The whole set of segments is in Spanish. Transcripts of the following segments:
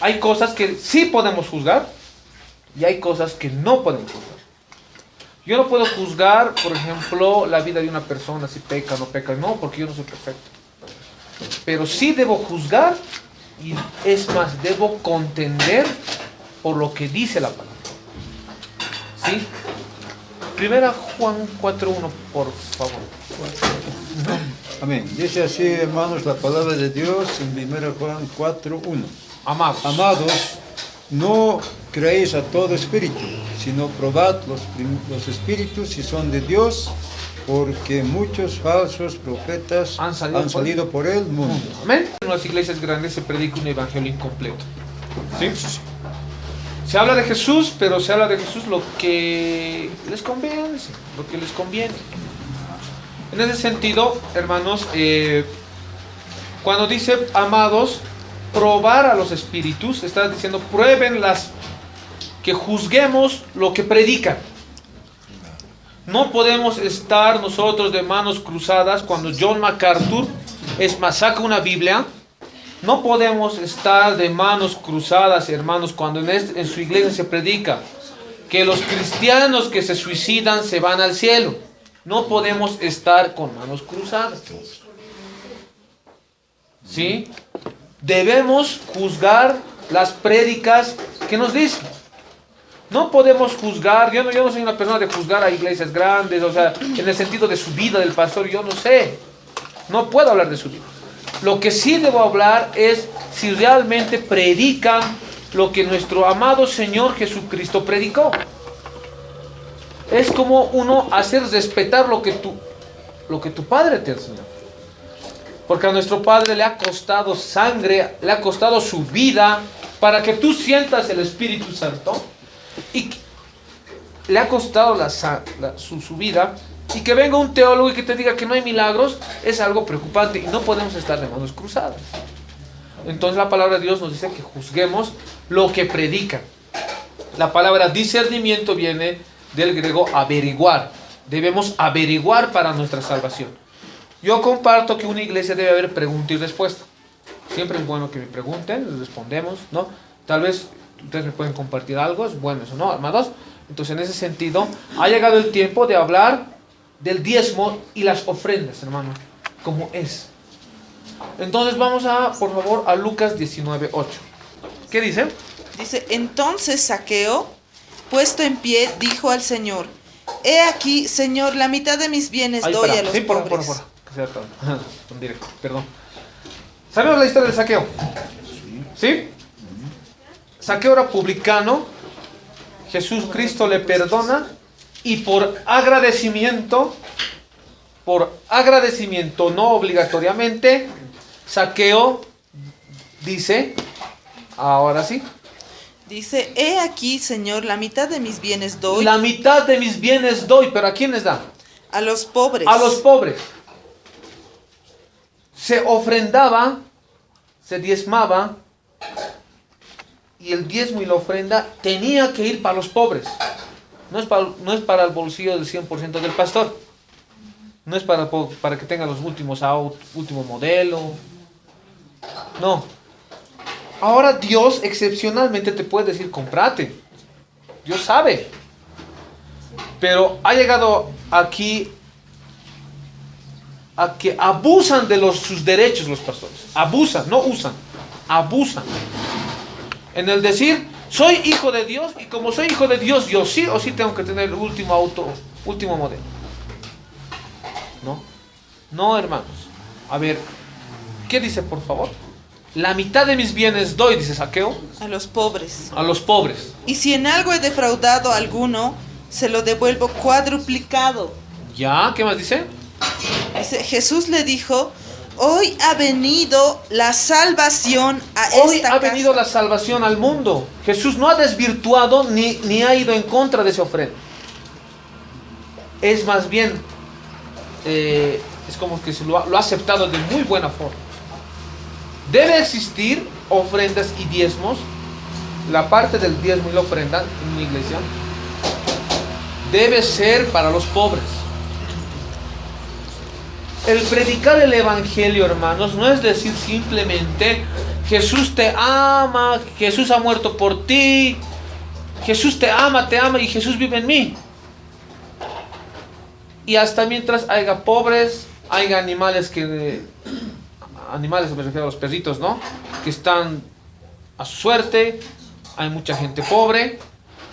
hay cosas que sí podemos juzgar y hay cosas que no podemos juzgar. Yo no puedo juzgar, por ejemplo, la vida de una persona, si peca o no peca, no, porque yo no soy perfecto. Pero sí debo juzgar y es más, debo contender por lo que dice la palabra. ¿Sí? Primera Juan 4:1, por favor. Amén. Dice así, hermanos, la palabra de Dios en 1 Juan 4:1. Amados. Amados, no creéis a todo espíritu, sino probad los espíritus si son de Dios, porque muchos falsos profetas han salido por el mundo. Amén. En las iglesias grandes se predica un evangelio incompleto. ¿Sí? Se habla de Jesús, pero se habla de Jesús lo que les convence, lo que les conviene. En ese sentido, hermanos, cuando dice amados, probar a los espíritus, está diciendo pruébenlas, que juzguemos lo que predican. No podemos estar nosotros de manos cruzadas cuando John MacArthur, es más, saca una Biblia. No podemos estar de manos cruzadas, hermanos, cuando en su iglesia se predica que los cristianos que se suicidan se van al cielo. No podemos estar con manos cruzadas. ¿Sí? Debemos juzgar las prédicas que nos dicen. No podemos juzgar, yo no soy una persona de juzgar a iglesias grandes, o sea, en el sentido de su vida del pastor, yo no sé. No puedo hablar de su vida. Lo que sí debo hablar es si realmente predican lo que nuestro amado Señor Jesucristo predicó. Es como uno hacer respetar lo que tu Padre te enseñó. Porque a nuestro Padre le ha costado sangre, le ha costado su vida para que tú sientas el Espíritu Santo. Y le ha costado su vida. Y que venga un teólogo y que te diga que no hay milagros es algo preocupante. Y no podemos estar de manos cruzadas. Entonces la palabra de Dios nos dice que juzguemos lo que predican. La palabra discernimiento viene del griego averiguar. Debemos averiguar para nuestra salvación. Yo comparto que una iglesia debe haber pregunta y respuesta. Siempre es bueno que me pregunten, les respondemos, ¿no? Tal vez ustedes me pueden compartir algo, es bueno eso, ¿no, amados? Entonces en ese sentido, ha llegado el tiempo de hablar del diezmo y las ofrendas, hermano, como es. Entonces vamos por favor, a Lucas 19:8. ¿Qué dice? Dice, entonces Zaqueo, puesto en pie, dijo al Señor, he aquí, Señor, la mitad de mis bienes doy a los pobres. Que sea con directo, perdón. ¿Sabemos la historia de Zaqueo? ¿Sí? Zaqueo era publicano, Jesucristo le perdona y por agradecimiento, no obligatoriamente, Zaqueo dice, ahora sí. Dice, he aquí, Señor, la mitad de mis bienes doy. La mitad de mis bienes doy, pero ¿a quién les da? A los pobres. A los pobres. Se ofrendaba, se diezmaba, y el diezmo y la ofrenda tenía que ir para los pobres. No es para el bolsillo del 100% del pastor. No es para que tenga los últimos último modelo. No. Ahora Dios excepcionalmente te puede decir, comprate. Dios sabe. Pero ha llegado aquí a que abusan de sus derechos los pastores. Abusan, no usan. Abusan. En el decir, soy hijo de Dios y como soy hijo de Dios, yo sí o sí tengo que tener el último modelo. No, hermanos. A ver, ¿qué dice por favor? La mitad de mis bienes doy, dice Zaqueo. A los pobres. A los pobres. Y si en algo he defraudado a alguno, se lo devuelvo cuadruplicado. ¿Ya? ¿Qué más dice? Dice, Jesús le dijo, hoy ha venido la salvación a esta casa. Hoy ha venido la salvación al mundo. Jesús no ha desvirtuado ni ha ido en contra de esa ofrenda. Es más bien, es como que se lo ha aceptado de muy buena forma. Debe existir ofrendas y diezmos. La parte del diezmo y la ofrenda en una iglesia debe ser para los pobres. El predicar el evangelio, hermanos, no es decir simplemente Jesús te ama, Jesús ha muerto por ti, Jesús te ama y Jesús vive en mí. Y hasta mientras haya pobres, haya animales animales, me refiero a los perritos, ¿no? Que están a su suerte, hay mucha gente pobre,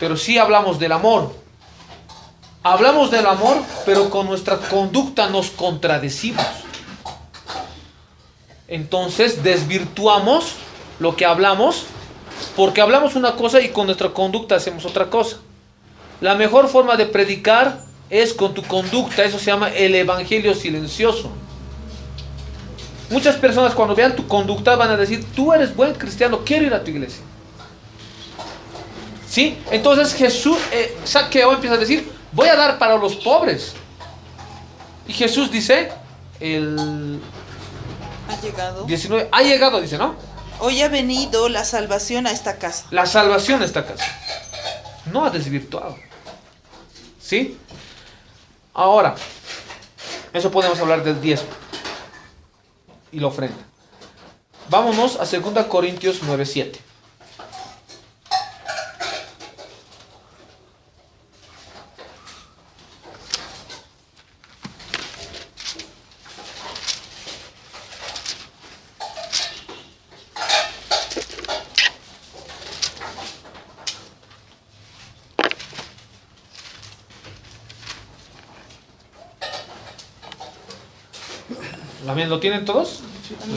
pero sí hablamos del amor. Hablamos del amor, pero con nuestra conducta nos contradecimos. Entonces desvirtuamos lo que hablamos, porque hablamos una cosa y con nuestra conducta hacemos otra cosa. La mejor forma de predicar es con tu conducta, eso se llama el evangelio silencioso. Muchas personas cuando vean tu conducta van a decir, tú eres buen cristiano, quiero ir a tu iglesia. ¿Sí? Entonces Jesús, Zaqueo empieza a decir, voy a dar para los pobres. Y Jesús dice, ha llegado. 19, ha llegado, dice, ¿no? Hoy ha venido la salvación a esta casa. La salvación a esta casa. No ha desvirtuado. ¿Sí? Ahora, eso podemos hablar del diezmo y la ofrenda. Vámonos a 2 Corintios 9:7. Amén. ¿Lo tienen todos?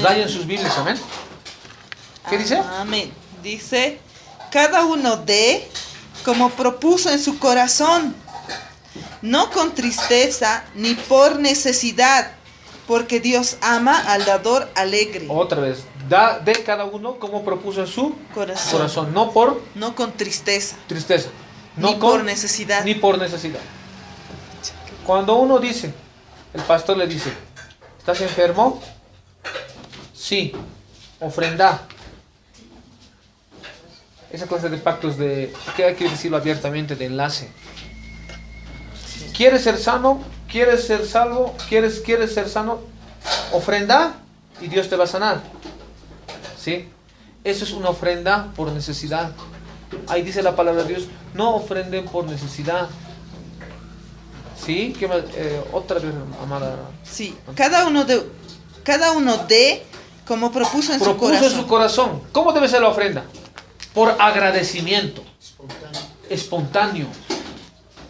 Rayen sus Biblias, amén. ¿Qué dice? Amén. Dice, cada uno dé como propuso en su corazón, no con tristeza ni por necesidad, porque Dios ama al dador alegre. Otra vez, de cada uno como propuso en su corazón. No con tristeza. No ni por necesidad. Ni por necesidad. Cuando uno dice, el pastor le dice, ¿estás enfermo? Sí. Ofrenda. Esa clase de pactos que hay que decirlo abiertamente, de enlace. ¿Quieres ser sano? ¿Quieres ser salvo? ¿Quieres ser sano? Ofrenda y Dios te va a sanar. ¿Sí? Eso es una ofrenda por necesidad. Ahí dice la palabra de Dios, no ofrenden por necesidad. ¿Sí? ¿Qué más? Otra vez, amada. Sí, cada uno dé como propuso en su corazón. ¿Cómo debe ser la ofrenda? Por agradecimiento. Espontáneo.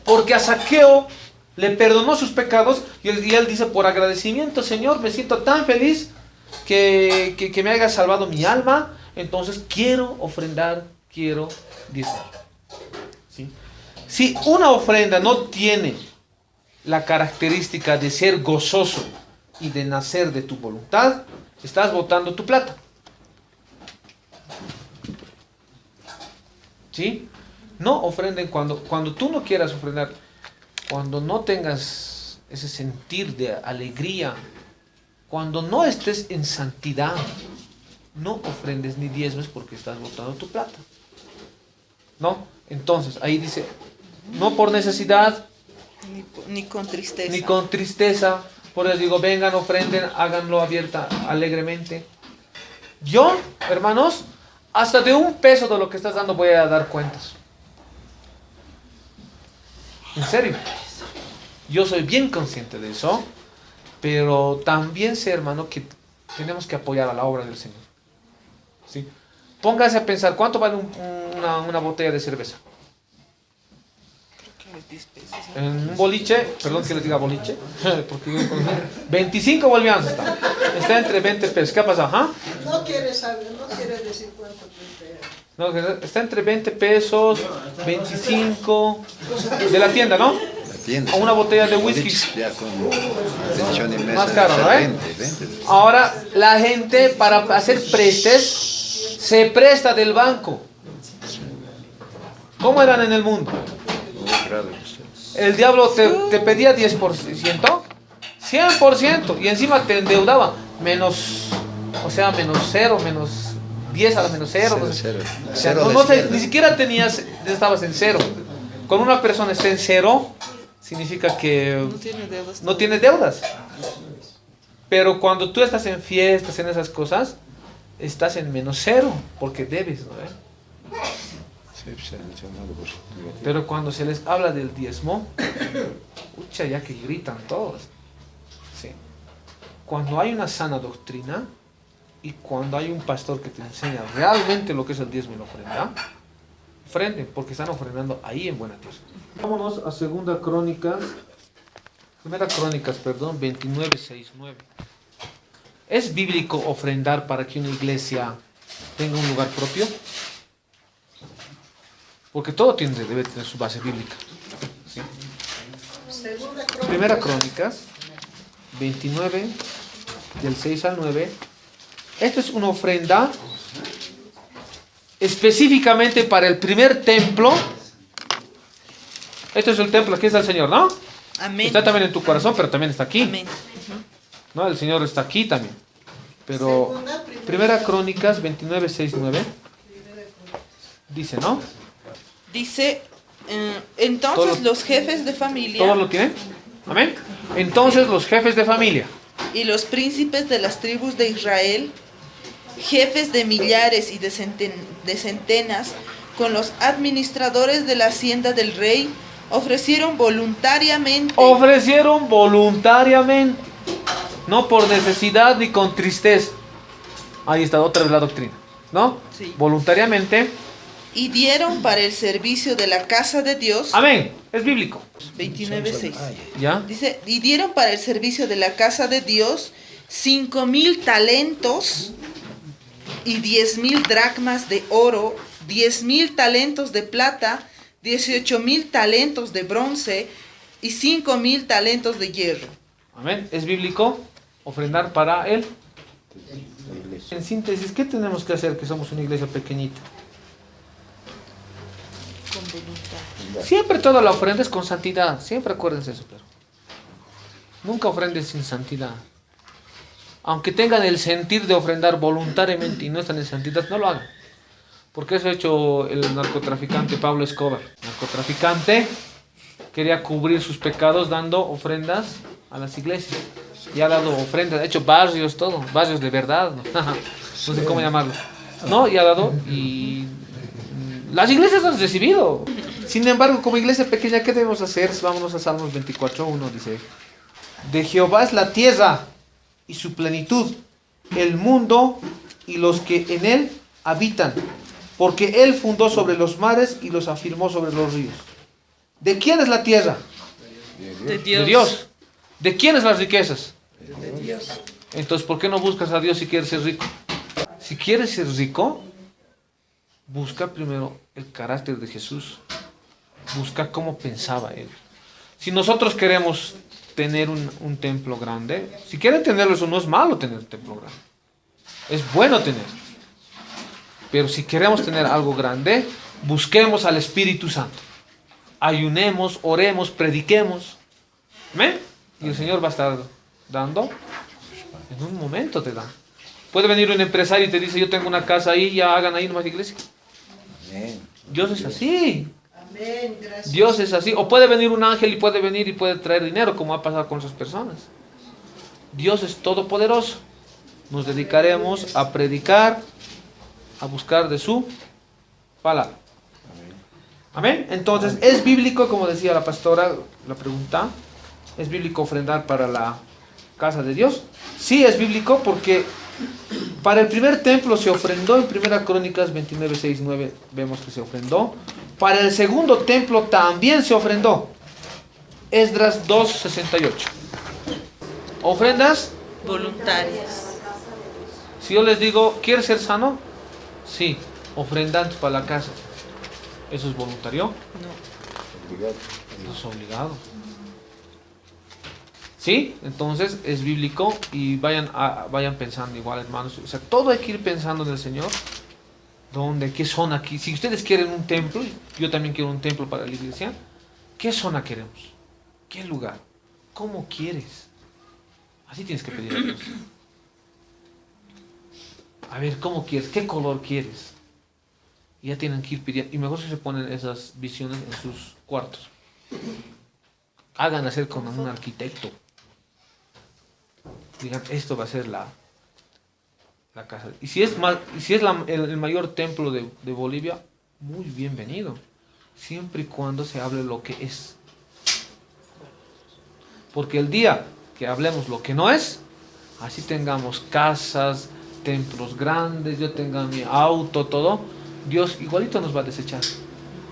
Porque a Zaqueo le perdonó sus pecados y él dice, por agradecimiento, Señor, me siento tan feliz que me haya salvado mi alma, entonces quiero ofrendar, quiero diezmar. ¿Sí? Si una ofrenda no tiene la característica de ser gozoso y de nacer de tu voluntad, estás botando tu plata. ¿Sí? No ofrenden cuando tú no quieras ofrendar, cuando no tengas ese sentir de alegría, cuando no estés en santidad, no ofrendes ni diezmes porque estás botando tu plata. ¿No? Entonces, ahí dice, no por necesidad, ni con tristeza. Ni con tristeza. Por eso digo, vengan, ofrenden, háganlo abierta, alegremente. Yo, hermanos, hasta de un peso de lo que estás dando voy a dar cuentas. En serio. Yo soy bien consciente de eso. Pero también sé, hermano, que tenemos que apoyar a la obra del Señor. ¿Sí? Póngase a pensar, ¿cuánto vale una botella de cerveza? En un boliche, perdón que les diga boliche, porque 25 bolivianos está entre 20 pesos. ¿Qué ha pasado? ¿Ah? No quiere saber, no quiere decir cuánto cuesta. No, está entre 20 pesos, 25 de la tienda, ¿no? O una botella de whisky. Más caro, ¿no? 20. Ahora, la gente para hacer prestes se presta del banco. ¿Cómo eran en el mundo? El diablo te pedía 10%, 100%, y encima te endeudaba menos 0, menos 10 a la menos 0. Ni siquiera estabas en 0. Cuando una persona está en 0, significa que no tiene deudas. Pero cuando tú estás en fiestas, en esas cosas, estás en -0, porque debes, ¿no? Pero cuando se les habla del diezmo, pucha, ya que gritan todos. Sí. Cuando hay una sana doctrina y cuando hay un pastor que te enseña realmente lo que es el diezmo y la ofrenda, ofrenden, porque están ofrendando ahí en buena tierra. Vámonos a Primera Crónicas, 29:6-9. ¿Es bíblico ofrendar para que una iglesia tenga un lugar propio? Porque todo debe tener su base bíblica. ¿Sí? Primera Crónicas 29, del 6 al 9. Esta es una ofrenda específicamente para el primer templo. Este es el templo, aquí está el Señor, ¿no? Amén. Está también en tu corazón, pero también está aquí. Amén. ¿No? El Señor está aquí también. Pero Primera Crónicas 29, 6, 9. Dice, ¿no? Dice, entonces los jefes de familia ¿Todos lo tienen? Amén. Entonces los jefes de familia y los príncipes de las tribus de Israel, jefes de millares y de centenas, con los administradores de la hacienda del rey, ofrecieron voluntariamente. No por necesidad ni con tristeza. Ahí está otra vez la doctrina, ¿no? Sí. Voluntariamente. Y dieron para el servicio de la casa de Dios. Amén. Es bíblico. 29:6. ¿Ya? Dice, y dieron para el servicio de la casa de Dios 5,000 talentos y 10,000 dracmas de oro, 10,000 talentos de plata, 18,000 talentos de bronce y 5,000 talentos de hierro. Amén. Es bíblico ofrendar para él. En síntesis, ¿qué tenemos que hacer que somos una iglesia pequeñita? Con voluntad. Siempre toda la ofrenda es con santidad. Siempre acuérdense eso, pero nunca ofrendes sin santidad. Aunque tengan el sentir de ofrendar voluntariamente y no están en santidad, no lo hagan. Porque eso ha hecho el narcotraficante Pablo Escobar. El narcotraficante quería cubrir sus pecados dando ofrendas a las iglesias. Y ha dado ofrendas, ha hecho barrios, todo, barrios de verdad, ¿no? No sé cómo llamarlo. No, y ha dado, y las iglesias han recibido. Sin embargo, como iglesia pequeña, ¿qué debemos hacer? Vámonos a Salmos 24:1, dice: de Jehová es la tierra y su plenitud, el mundo y los que en él habitan, porque él fundó sobre los mares y los afirmó sobre los ríos. ¿De quién es la tierra? De Dios. De Dios. ¿De quién es las riquezas? De Dios. Entonces, ¿por qué no buscas a Dios si quieres ser rico? Si quieres ser rico, busca primero el carácter de Jesús. Busca cómo pensaba Él. Si nosotros queremos tener un templo grande, si quieren tenerlo, eso no es malo tener un templo grande. Es bueno tener. Pero si queremos tener algo grande, busquemos al Espíritu Santo. Ayunemos, oremos, prediquemos. ¿Amén? Y el Señor va a estar dando. En un momento te da. Puede venir un empresario y te dice: yo tengo una casa ahí, ya hagan ahí nomás iglesia. Dios es así. Amén, gracias. Dios es así. O puede venir un ángel y puede venir y puede traer dinero, como ha pasado con esas personas. Dios es todopoderoso. Nos dedicaremos a predicar, a buscar de su palabra. Amén. Entonces, ¿es bíblico, como decía la pastora, la pregunta? ¿Es bíblico ofrendar para la casa de Dios? Sí, es bíblico, porque para el primer templo se ofrendó. En Primera Crónicas 29, 6, 9 vemos que se ofrendó. Para el segundo templo también se ofrendó. Esdras 2, 68. Ofrendas Voluntarias. Si yo les digo: ¿quieres ser sano? Sí, ofrendando para la casa. ¿Eso es voluntario? No. No es obligado. ¿Sí? Entonces es bíblico. Y vayan pensando igual, hermanos. O sea, todo hay que ir pensando en el Señor. ¿Dónde? ¿Qué zona aquí? Si ustedes quieren un templo, yo también quiero un templo para la iglesia. ¿Qué zona queremos? ¿Qué lugar? ¿Cómo quieres? Así tienes que pedir a Dios. A ver, ¿cómo quieres? ¿Qué color quieres? Y ya tienen que ir pidiendo. Y mejor si se ponen esas visiones en sus cuartos. Hagan hacer con un arquitecto. digan, esto va a ser la casa. Y si es, el mayor templo de Bolivia, muy bienvenido. Siempre y cuando se hable lo que es. Porque el día que hablemos lo que no es, así tengamos casas, templos grandes, yo tenga mi auto, todo, Dios igualito nos va a desechar,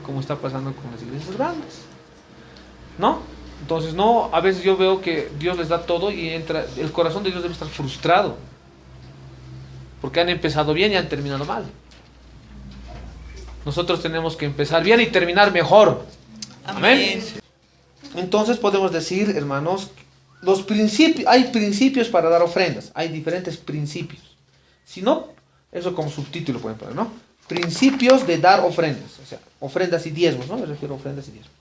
como está pasando con las iglesias grandes, ¿no? Entonces, no, a veces yo veo que Dios les da todo y el corazón de Dios debe estar frustrado, porque han empezado bien y han terminado mal. Nosotros tenemos que empezar bien y terminar mejor. Amén. Entonces podemos decir, hermanos, hay principios para dar ofrendas, hay diferentes principios. Si no, eso como subtítulo pueden poner, ¿no? Principios de dar ofrendas, o sea, ofrendas y diezmos, ¿no? Me refiero a ofrendas y diezmos.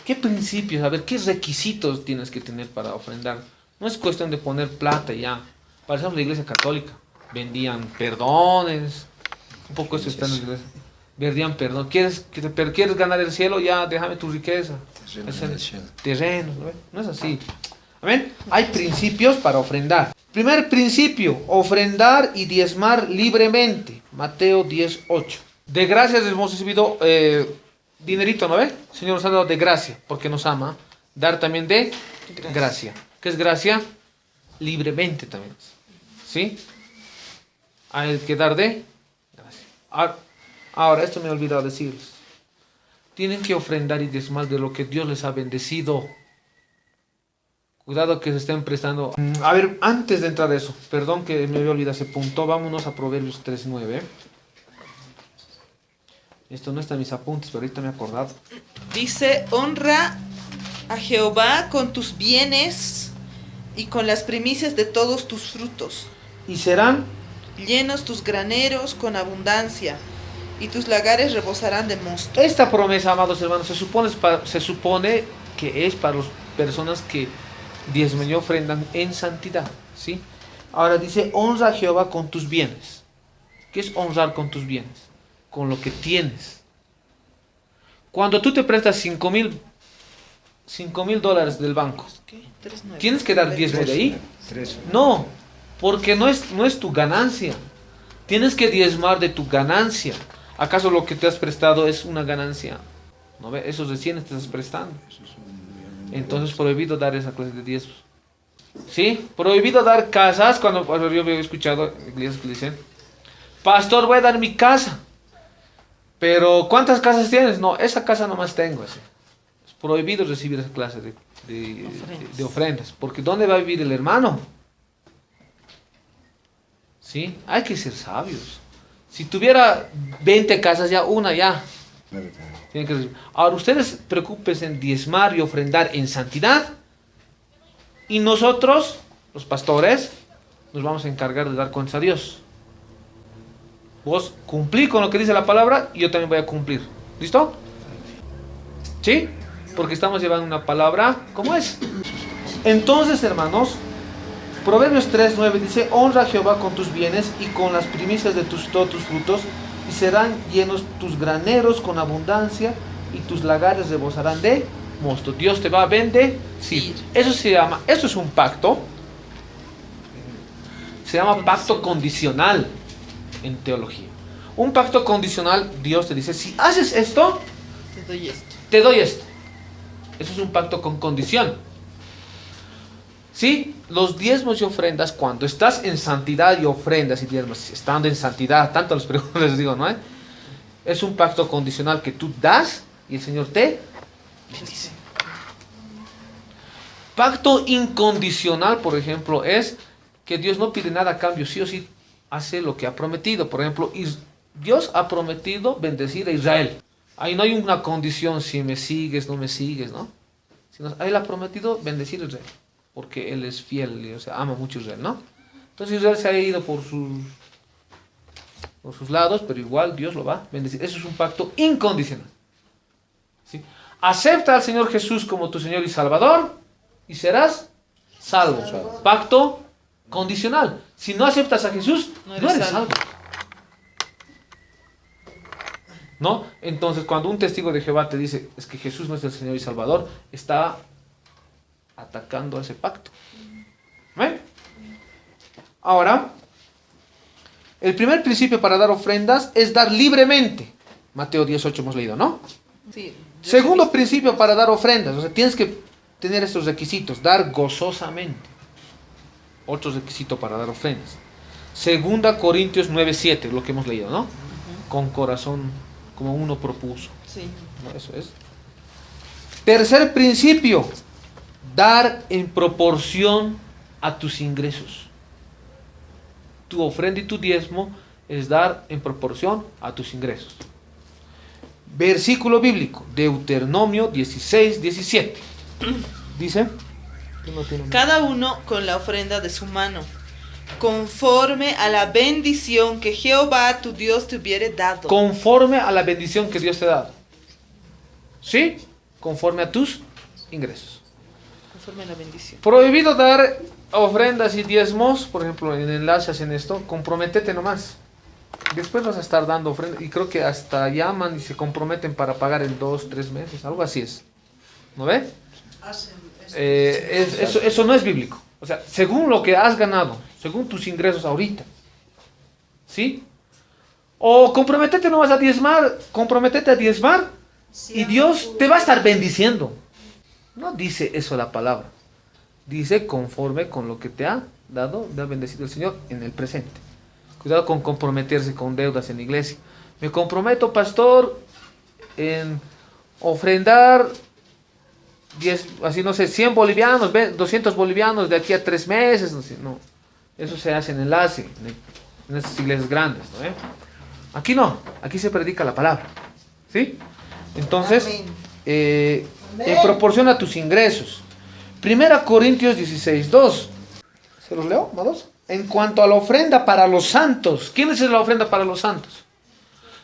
¿Qué principios? A ver, ¿qué requisitos tienes que tener para ofrendar? No es cuestión de poner plata y ya. Para ejemplo, la iglesia católica vendían perdones, un poco eso está en la iglesia. Vendían perdón. ¿Quieres ganar el cielo? Ya, déjame tu riqueza. Terreno, ¿no? No es así. Amén. Hay principios para ofrendar. Primer principio, ofrendar y diezmar libremente. Mateo 10:8. De gracias hemos recibido dinerito, ¿no ve? El Señor nos ha dado de gracia, porque nos ama. Dar también de gracia. ¿Qué es gracia? Libremente también. ¿Sí? Hay que dar de gracia. Ahora, esto me he olvidado decirles. Tienen que ofrendar y diezmar de lo que Dios les ha bendecido. Cuidado que se estén prestando. A ver, antes de entrar a eso, perdón que me había olvidado ese punto, vámonos a Proverbios 3:9. Esto no está en mis apuntes, pero ahorita me he acordado. Dice, honra a Jehová con tus bienes y con las primicias de todos tus frutos. Y serán llenos tus graneros con abundancia, y tus lagares rebosarán de mosto. Esta promesa, amados hermanos, se supone que es para las personas que diezman y ofrendan en santidad, ¿sí? Ahora dice, honra a Jehová con tus bienes. ¿Qué es honrar con tus bienes? Con lo que tienes. Cuando tú te prestas $5,000 del banco, ¿tienes que dar diezmo de ahí? No, porque no es tu ganancia. Tienes que diezmar de tu ganancia. ¿Acaso lo que te has prestado es una ganancia? ¿No ve? Esos recién te estás prestando. Entonces prohibido dar esa clase de diezmos. ¿Sí? Prohibido dar casas. Cuando yo he escuchado iglesias que dicen, pastor, voy a dar mi casa. Pero ¿cuántas casas tienes? No, esa casa nomás tengo. Así. Es prohibido recibir esa clase de ofrendas. Porque ¿dónde va a vivir el hermano? ¿Sí? Hay que ser sabios. Si tuviera 20 casas, ya una ya. Tienen que recibir. Ahora ustedes preocúpense en diezmar y ofrendar en santidad. Y nosotros, los pastores, nos vamos a encargar de dar cuentas a Dios. Vos cumplí con lo que dice la palabra y yo también voy a cumplir. ¿Listo? ¿Sí? Porque estamos llevando una palabra como es. Entonces, hermanos, Proverbios 3:9 dice, honra a Jehová con tus bienes y con las primicias de todos tus frutos, y serán llenos tus graneros con abundancia, y tus lagares rebosarán de mosto. Dios te va a bendecir. Eso es un pacto. Se llama pacto condicional en teología. Un pacto condicional, Dios te dice, si haces esto, te doy esto. Eso es un pacto con condición. ¿Sí? Los diezmos y ofrendas, cuando estás en santidad y ofrendas y diezmos, estando en santidad, tanto los preguntas les digo, ¿no? Es un pacto condicional que tú das y el Señor te bendice. Pacto incondicional, por ejemplo, es que Dios no pide nada a cambio, sí o sí hace lo que ha prometido. Por ejemplo, Dios ha prometido bendecir a Israel. Ahí no hay una condición, si me sigues, no me sigues, ¿no? Sino, Él ha prometido bendecir a Israel. Porque Él es fiel, o sea, ama mucho a Israel, ¿no? Entonces Israel se ha ido por sus lados, pero igual Dios lo va a bendecir. Eso es un pacto incondicional. ¿Sí? Acepta al Señor Jesús como tu Señor y Salvador y serás salvo. Pacto condicional. Si no aceptas a Jesús, no eres salvo. ¿No? Entonces, cuando un testigo de Jehová te dice, es que Jesús no es el Señor y Salvador, está atacando a ese pacto. ¿Ven? Ahora, el primer principio para dar ofrendas es dar libremente. Mateo 18 hemos leído, ¿no? Sí, Segundo principio para dar ofrendas, o sea, tienes que tener estos requisitos, dar gozosamente. Otro requisito para dar ofrendas. Segunda Corintios 9:7, lo que hemos leído, ¿no? Con corazón, como uno propuso. Sí. ¿No? Eso es. Tercer principio, dar en proporción a tus ingresos. Tu ofrenda y tu diezmo es dar en proporción a tus ingresos. Versículo bíblico, Deuteronomio 16:17. Dice, Cada uno con la ofrenda de su mano, conforme a la bendición que Jehová tu Dios te hubiere dado. conforme a la bendición que Dios te ha dado. ¿Sí? Conforme a tus ingresos. Conforme a la bendición. Prohibido dar ofrendas y diezmos, por ejemplo, en enlaces en esto, comprométete nomás. Después vas a estar dando ofrendas y creo que hasta llaman y se comprometen para pagar en 2-3 meses, algo así es. ¿No ve? Eso no es bíblico. O sea, según lo que has ganado, según tus ingresos ahorita. ¿Sí? O comprométete nomás a diezmar, comprométete a diezmar y Dios te va a estar bendiciendo. No dice eso la palabra. Dice conforme con lo que te ha dado, te ha bendecido el Señor en el presente. Cuidado con comprometerse con deudas en la iglesia. Me comprometo, pastor, en ofrendar 10, así no sé, 100 bolivianos, 200 bolivianos de aquí a 3 meses. No, eso se hace en enlace, en esas iglesias grandes, ¿no? Aquí no, aquí se predica la palabra. ¿Sí? Entonces, en proporción a tus ingresos. 1 Corintios 16:2. ¿Se los leo, amados? En cuanto a la ofrenda para los santos. ¿Quién es la ofrenda para los santos?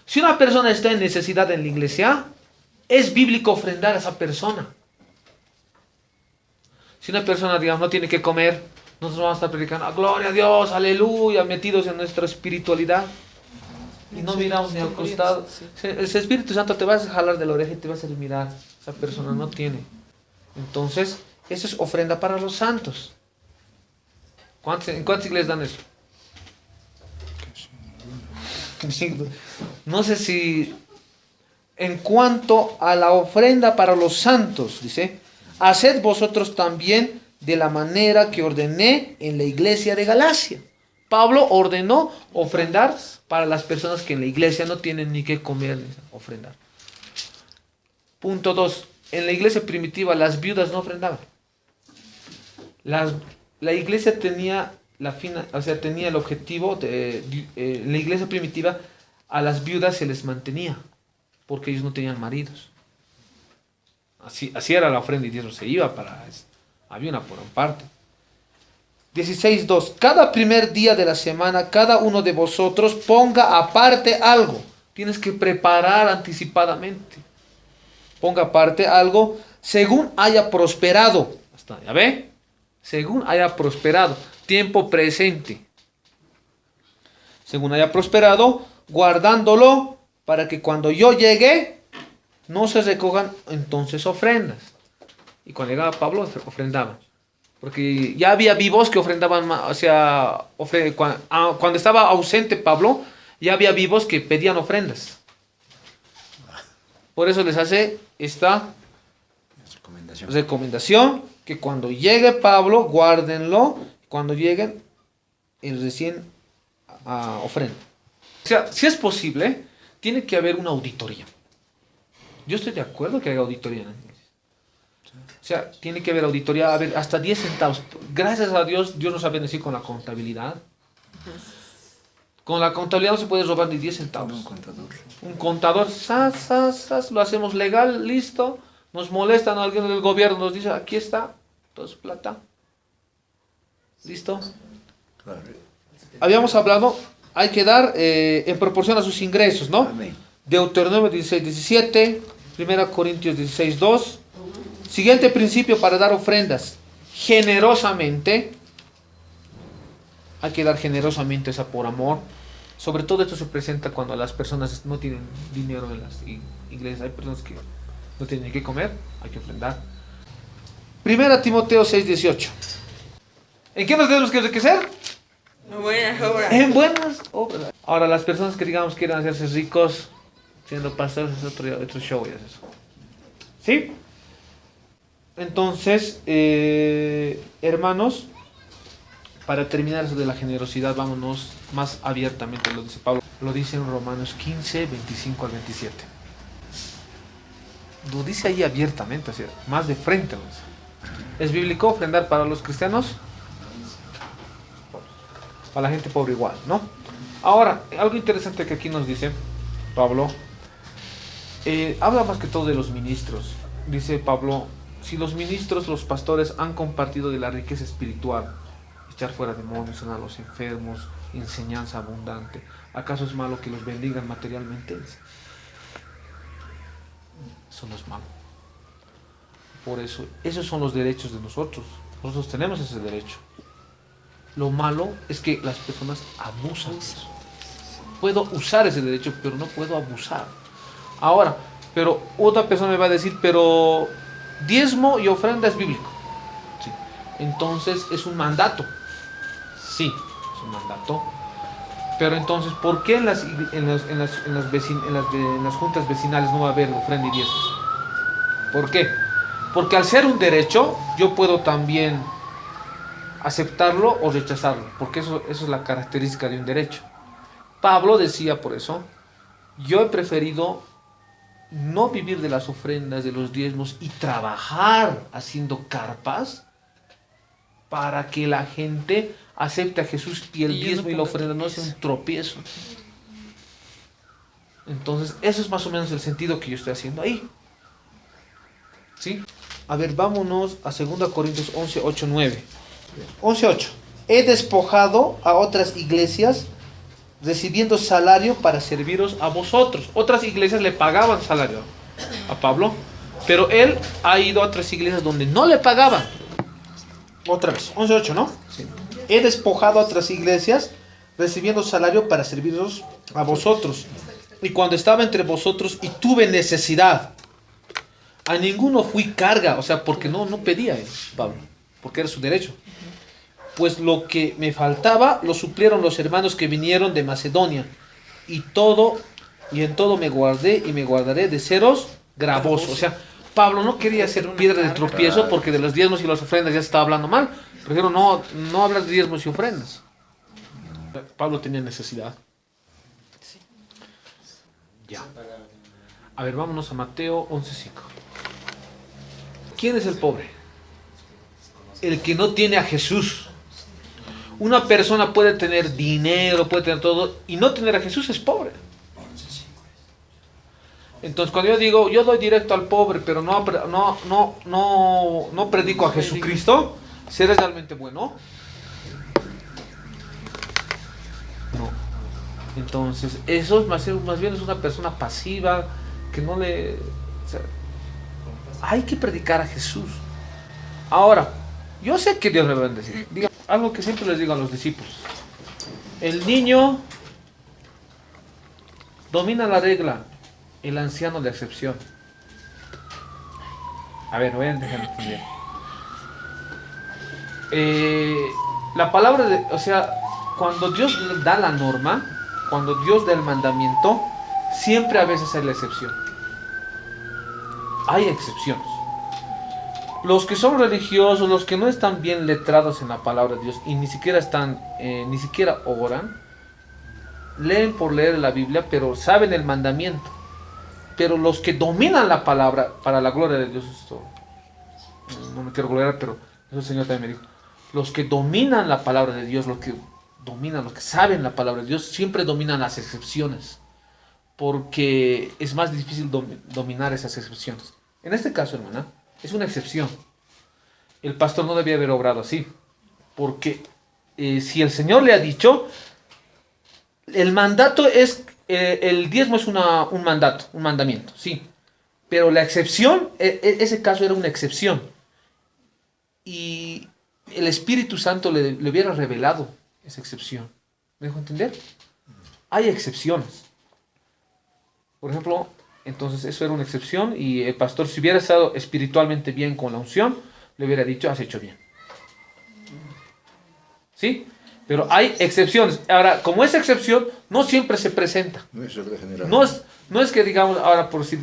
Si una persona está en necesidad en la iglesia, es bíblico ofrendar a esa persona. Si una persona, digamos, no tiene que comer, nosotros vamos a estar predicando, gloria a Dios, aleluya, metidos en nuestra espiritualidad. Y no miramos ni al costado. El Espíritu Santo te va a jalar de la oreja y te va a hacer mirar. Esa persona no tiene. Entonces, eso es ofrenda para los santos. ¿En cuántas iglesias dan eso? No sé si... En cuanto a la ofrenda para los santos, dice, haced vosotros también de la manera que ordené en la iglesia de Galacia. Pablo ordenó ofrendar para las personas que en la iglesia no tienen ni qué comer, ofrendar. Punto 2. En la iglesia primitiva las viudas no ofrendaban. La iglesia tenía tenía el objetivo en la iglesia primitiva a las viudas se les mantenía porque ellos no tenían maridos. Así era la ofrenda y Dios se iba para eso. Había una por parte. 16:2. Cada primer día de la semana, cada uno de vosotros ponga aparte algo. Tienes que preparar anticipadamente. Ponga aparte algo según haya prosperado. ¿Ya ve? Según haya prosperado. Tiempo presente. Según haya prosperado, guardándolo para que cuando yo llegue, no se recojan entonces ofrendas. Y cuando llegaba Pablo, ofrendaban. Porque ya había vivos que ofrendaban, cuando estaba ausente Pablo, ya había vivos que pedían ofrendas. Por eso les hace esta recomendación, que cuando llegue Pablo, guárdenlo, cuando lleguen, el recién ofrenda. O sea, si es posible, tiene que haber una auditoría. Yo estoy de acuerdo que haya auditoría en la iglesia. O sea, tiene que haber auditoría, a ver, hasta 10 centavos. Gracias a Dios, Dios nos ha bendecido con la contabilidad. Con la contabilidad no se puede robar ni 10 centavos. Un contador, lo hacemos legal, listo. Nos molestan, alguien del gobierno nos dice, aquí está, todo es plata. ¿Listo? Claro. Habíamos hablado, hay que dar en proporción a sus ingresos, ¿no? Amén. Deuteronomio 16:17, 1 Corintios 16:2. Siguiente principio para dar ofrendas. Generosamente. Hay que dar generosamente, esa por amor. Sobre todo esto se presenta cuando las personas no tienen dinero en las iglesias. Hay personas que no tienen que comer, hay que ofrendar. 1 Timoteo 6:18. ¿En qué nos tenemos que enriquecer? Buenas obras. En buenas obras. Ahora, las personas que digamos quieren hacerse ricos siendo pastores es otro show, es eso. ¿Sí? Entonces, hermanos, para terminar eso de la generosidad, vámonos más abiertamente, lo dice Pablo. Lo dice en Romanos 15, 25 al 27. Lo dice ahí abiertamente, así, más de frente. ¿No? ¿Es bíblico ofrendar para los cristianos? Para la gente pobre igual, ¿no? Ahora, algo interesante que aquí nos dice Pablo, habla más que todo de los ministros. Dice Pablo, si los ministros, los pastores han compartido de la riqueza espiritual, echar fuera demonios, sanar a los enfermos, enseñanza abundante, ¿acaso es malo que los bendigan materialmente? Eso no es malo. Por eso, esos son los derechos de nosotros. Nosotros tenemos ese derecho. Lo malo es que las personas abusan de eso. Puedo usar ese derecho, pero no puedo abusar. Ahora, pero otra persona me va a decir, pero diezmo y ofrenda es bíblico. Sí. Entonces es un mandato. Sí, es un mandato. Pero entonces, ¿por qué en las juntas vecinales no va a haber ofrenda y diezmo? ¿Por qué? Porque al ser un derecho, yo puedo también aceptarlo o rechazarlo, porque eso es la característica de un derecho. Pablo decía por eso, yo he preferido no vivir de las ofrendas, de los diezmos y trabajar haciendo carpas para que la gente acepte a Jesús y el diezmo y la ofrenda no sea un tropiezo. Entonces, eso es más o menos el sentido que yo estoy haciendo ahí. ¿Sí? A ver, vámonos a 2 Corintios 11, 8, 9. 11:8. He despojado a otras iglesias recibiendo salario para serviros a vosotros. Otras iglesias le pagaban salario a Pablo, pero él ha ido a otras iglesias donde no le pagaban. Otra vez, 11:8, ¿no? Sí. He despojado a otras iglesias recibiendo salario para serviros a vosotros. Y cuando estaba entre vosotros y tuve necesidad, a ninguno fui carga, o sea, porque no pedía él, Pablo, porque era su derecho. Pues lo que me faltaba lo suplieron los hermanos que vinieron de Macedonia. Y en todo me guardé y me guardaré de seros gravoso. O sea, Pablo no quería ser piedra de tropiezo porque de los diezmos y las ofrendas ya se estaba hablando mal. Prefiero no hablar de diezmos y ofrendas. Pablo tenía necesidad. Ya. A ver, vámonos a Mateo 11:5. ¿Quién es el pobre? El que no tiene a Jesús. Una persona puede tener dinero, puede tener todo, y no tener a Jesús es pobre. Entonces, cuando yo digo, yo doy directo al pobre, pero no predico a Jesucristo, ¿seré realmente bueno? No. Entonces, eso más bien es una persona pasiva, que no le... O sea, hay que predicar a Jesús. Ahora, yo sé que Dios me va a bendecir. Diga, algo que siempre les digo a los discípulos. El niño domina la regla, el anciano la excepción. A ver, voy a dejar entender. La palabra, o sea, cuando Dios da la norma, cuando Dios da el mandamiento, siempre a veces hay la excepción. Hay excepciones. Los que son religiosos, los que no están bien letrados en la palabra de Dios y ni siquiera oran, leen por leer la Biblia, pero saben el mandamiento. Pero los que dominan la palabra, para la gloria de Dios, esto no me quiero gloriar, pero eso el Señor también me dijo. Los que dominan la palabra de Dios, los que saben la palabra de Dios, siempre dominan las excepciones, porque es más difícil dominar esas excepciones. En este caso, hermana, es una excepción. El pastor no debía haber obrado así, porque si el Señor le ha dicho, el mandato es, el diezmo es un mandato, un mandamiento, sí, pero la excepción, ese caso era una excepción, y el Espíritu Santo le hubiera revelado esa excepción. ¿Me dejo entender? Hay excepciones. Por ejemplo, entonces eso era una excepción, y el pastor, si hubiera estado espiritualmente bien con la unción, le hubiera dicho, has hecho bien. ¿Sí? Pero hay excepciones. Ahora, como es excepción, no siempre se presenta. No es regla general. No es que digamos, ahora, por si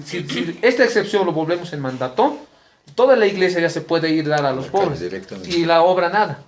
esta excepción lo volvemos en mandato, toda la iglesia ya se puede ir a dar a los pobres. Directamente. Y la obra nada.